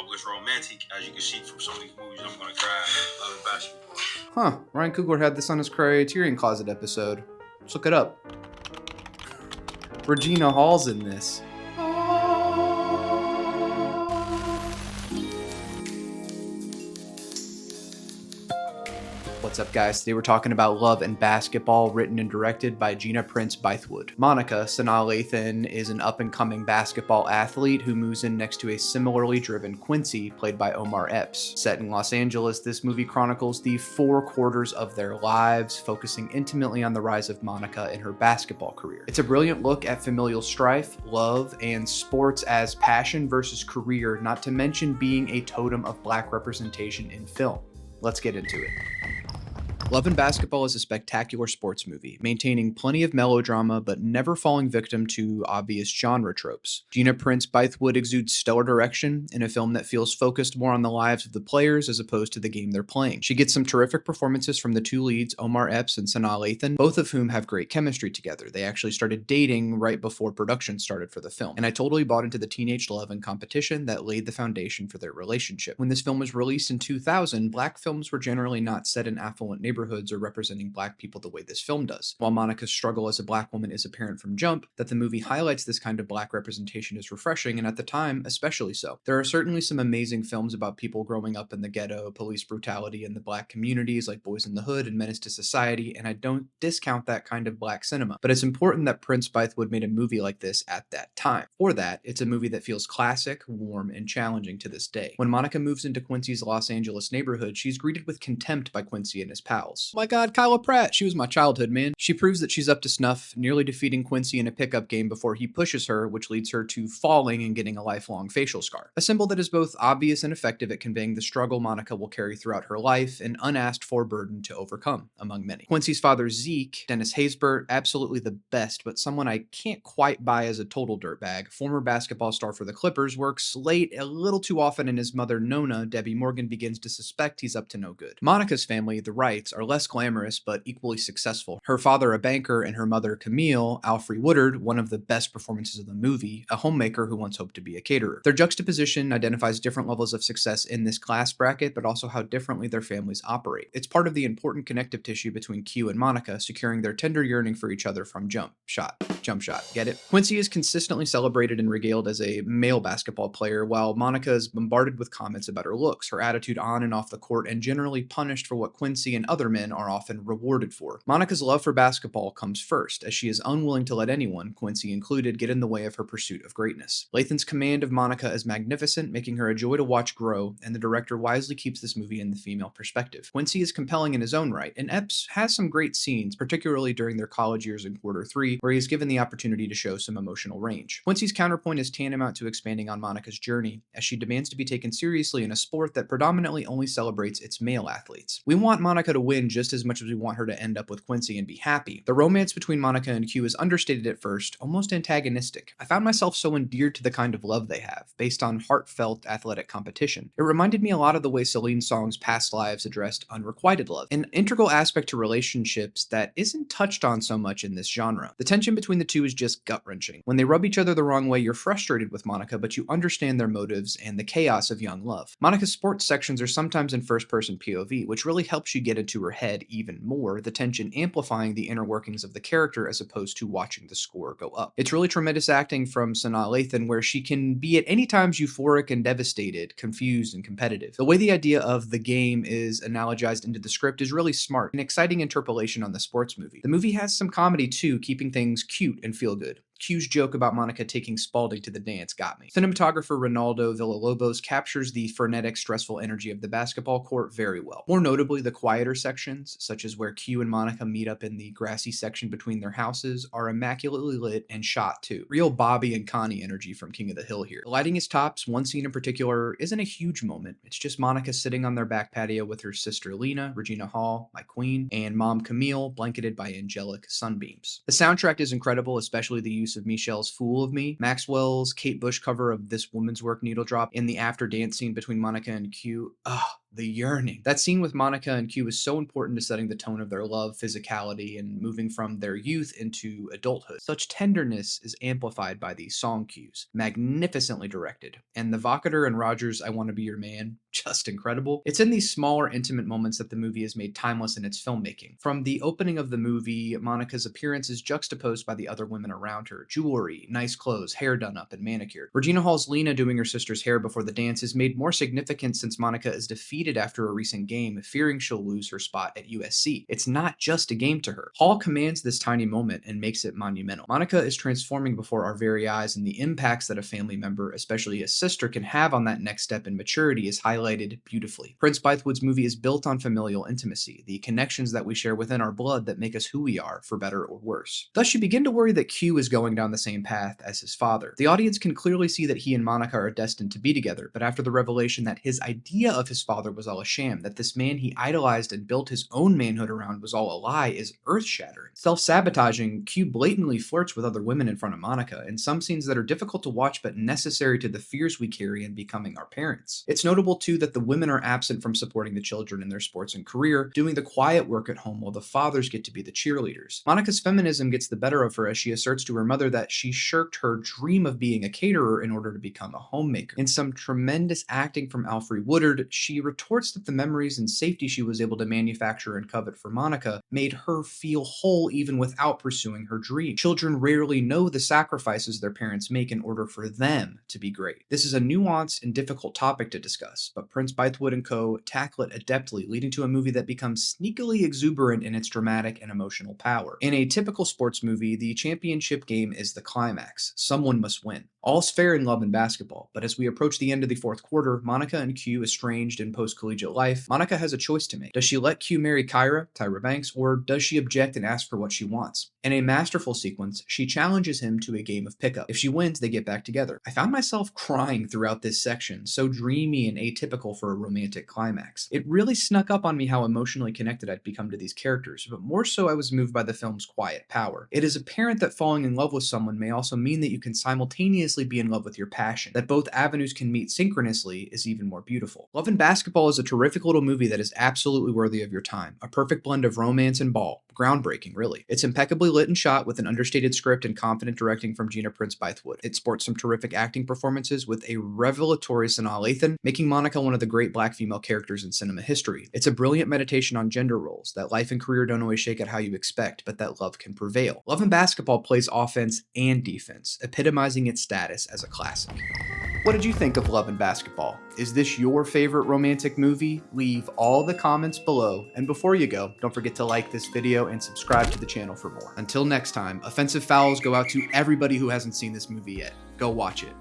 always romantic. As you can see from some of these movies, I'm gonna cry. Love and basketball. Huh, Ryan Coogler had this on his Criterion Closet episode. Let's look it up. Regina Hall's in this. What's up, guys? Today we're talking about Love and Basketball, written and directed by Gina Prince Bythe-wood. Monica, Sanaa Lathan, is an up-and-coming basketball athlete who moves in next to a similarly driven Quincy, played by Omar Epps. Set in Los Angeles, this movie chronicles the 4 quarters of their lives, focusing intimately on the rise of Monica in her basketball career. It's a brilliant look at familial strife, love, and sports as passion versus career, not to mention being a totem of Black representation in film. Let's get into it. Love and Basketball is a spectacular sports movie, maintaining plenty of melodrama but never falling victim to obvious genre tropes. Gina Prince Bythe-wood exudes stellar direction in a film that feels focused more on the lives of the players as opposed to the game they're playing. She gets some terrific performances from the 2 leads, Omar Epps and Sanaa Lathan, both of whom have great chemistry together. They actually started dating right before production started for the film, and I totally bought into the teenage love and competition that laid the foundation for their relationship. When this film was released in 2000, Black films were generally not set in affluent neighborhoods or representing Black people the way this film does. While Monica's struggle as a Black woman is apparent from jump, that the movie highlights this kind of Black representation is refreshing, and at the time, especially so. There are certainly some amazing films about people growing up in the ghetto, police brutality in the Black communities like Boys in the Hood and Menace to Society, and I don't discount that kind of Black cinema. But it's important that Prince Bythe-wood made a movie like this at that time. For that, it's a movie that feels classic, warm, and challenging to this day. When Monica moves into Quincy's Los Angeles neighborhood, she's greeted with contempt by Quincy and his pals. My God, Kyla Pratt, she was my childhood, man. She proves that she's up to snuff, nearly defeating Quincy in a pickup game before he pushes her, which leads her to falling and getting a lifelong facial scar. A symbol that is both obvious and effective at conveying the struggle Monica will carry throughout her life, an unasked for burden to overcome, among many. Quincy's father, Zeke, Dennis Haysbert, absolutely the best, but someone I can't quite buy as a total dirtbag. Former basketball star for the Clippers, works late a little too often, and his mother, Nona, Debbi Morgan, begins to suspect he's up to no good. Monica's family, the Wrights, are less glamorous but equally successful. Her father, a banker, and her mother, Camille, Alfre Woodard, one of the best performances of the movie, a homemaker who once hoped to be a caterer. Their juxtaposition identifies different levels of success in this class bracket, but also how differently their families operate. It's part of the important connective tissue between Q and Monica, securing their tender yearning for each other from jump shot. Get it? Quincy is consistently celebrated and regaled as a male basketball player, while Monica is bombarded with comments about her looks, her attitude on and off the court, and generally punished for what Quincy and other men are often rewarded for. Monica's love for basketball comes first, as she is unwilling to let anyone, Quincy included, get in the way of her pursuit of greatness. Lathan's command of Monica is magnificent, making her a joy to watch grow, and the director wisely keeps this movie in the female perspective. Quincy is compelling in his own right, and Epps has some great scenes, particularly during their college years in quarter 3, where he is given the opportunity to show some emotional range. Quincy's counterpoint is tantamount to expanding on Monica's journey, as she demands to be taken seriously in a sport that predominantly only celebrates its male athletes. We want Monica to win just as much as we want her to end up with Quincy and be happy. The romance between Monica and Q is understated at first, almost antagonistic. I found myself so endeared to the kind of love they have, based on heartfelt athletic competition. It reminded me a lot of the way Celine Song's past lives addressed unrequited love, an integral aspect to relationships that isn't touched on so much in this genre. The tension between the two is just gut-wrenching. When they rub each other the wrong way, you're frustrated with Monica, but you understand their motives and the chaos of young love. Monica's sports sections are sometimes in first-person POV, which really helps you get into her head even more, the tension amplifying the inner workings of the character as opposed to watching the score go up. It's really tremendous acting from Sanaa Lathan, where she can be at any times euphoric and devastated, confused and competitive. The way the idea of the game is analogized into the script is really smart, an exciting interpolation on the sports movie. The movie has some comedy too, keeping things cute and feel good. Q's joke about Monica taking Spalding to the dance got me. Cinematographer Ronaldo Villalobos captures the frenetic, stressful energy of the basketball court very well. More notably, the quieter sections, such as where Q and Monica meet up in the grassy section between their houses, are immaculately lit and shot too. Real Bobby and Connie energy from King of the Hill here. The lighting is tops. One scene in particular isn't a huge moment. It's just Monica sitting on their back patio with her sister Lena, Regina Hall, my queen, and mom Camille, blanketed by angelic sunbeams. The soundtrack is incredible, especially the use of Michelle's Fool of Me, Maxwell's Kate Bush cover of This Woman's Work Needle Drop, in the after dance scene between Monica and Q. the yearning. That scene with Monica and Q is so important to setting the tone of their love, physicality, and moving from their youth into adulthood. Such tenderness is amplified by these song cues, magnificently directed. And the Vocator and Rogers' I Want to Be Your Man, just incredible. It's in these smaller, intimate moments that the movie is made timeless in its filmmaking. From the opening of the movie, Monica's appearance is juxtaposed by the other women around her. Jewelry, nice clothes, hair done up and manicured. Regina Hall's Lena doing her sister's hair before the dance is made more significant since Monica is defeated after a recent game, fearing she'll lose her spot at USC. It's not just a game to her. Hall commands this tiny moment and makes it monumental. Monica is transforming before our very eyes, and the impacts that a family member, especially a sister, can have on that next step in maturity is highlighted beautifully. Prince Bythewood's movie is built on familial intimacy, the connections that we share within our blood that make us who we are, for better or worse. Thus, you begin to worry that Q is going down the same path as his father. The audience can clearly see that he and Monica are destined to be together, but after the revelation that his idea of his father was all a sham, that this man he idolized and built his own manhood around was all a lie, is earth-shattering. Self-sabotaging, Q blatantly flirts with other women in front of Monica, in some scenes that are difficult to watch but necessary to the fears we carry in becoming our parents. It's notable too that the women are absent from supporting the children in their sports and career, doing the quiet work at home while the fathers get to be the cheerleaders. Monica's feminism gets the better of her as she asserts to her mother that she shirked her dream of being a caterer in order to become a homemaker. In some tremendous acting from Alfre Woodard, she retorts that the memories and safety she was able to manufacture and covet for Monica made her feel whole even without pursuing her dream. Children rarely know the sacrifices their parents make in order for them to be great. This is a nuanced and difficult topic to discuss, but Prince Bythewood and co. tackle it adeptly, leading to a movie that becomes sneakily exuberant in its dramatic and emotional power. In a typical sports movie, the championship game is the climax. Someone must win. All's fair in love and basketball, but as we approach the end of the fourth quarter, Monica and Q estranged in post-collegiate life, Monica has a choice to make. Does she let Q marry Tyra Banks, or does she object and ask for what she wants? In a masterful sequence, she challenges him to a game of pickup. If she wins, they get back together. I found myself crying throughout this section, so dreamy and atypical for a romantic climax. It really snuck up on me how emotionally connected I'd become to these characters, but more so I was moved by the film's quiet power. It is apparent that falling in love with someone may also mean that you can simultaneously be in love with your passion. That both avenues can meet synchronously is even more beautiful. Love and Basketball is a terrific little movie that is absolutely worthy of your time. A perfect blend of romance and ball. Groundbreaking, really. It's impeccably lit and shot with an understated script and confident directing from Gina Prince Bythe-wood. It sports some terrific acting performances with a revelatory Sanaa Lathan, making Monica one of the great black female characters in cinema history. It's a brilliant meditation on gender roles, that life and career don't always shake out how you expect, but that love can prevail. Love and Basketball plays offense and defense, epitomizing its status as a classic. What did you think of Love and Basketball? Is this your favorite romantic movie? Leave all the comments below, and before you go, don't forget to like this video and subscribe to the channel for more. Until next time, offensive fouls go out to everybody who hasn't seen this movie yet. Go watch it.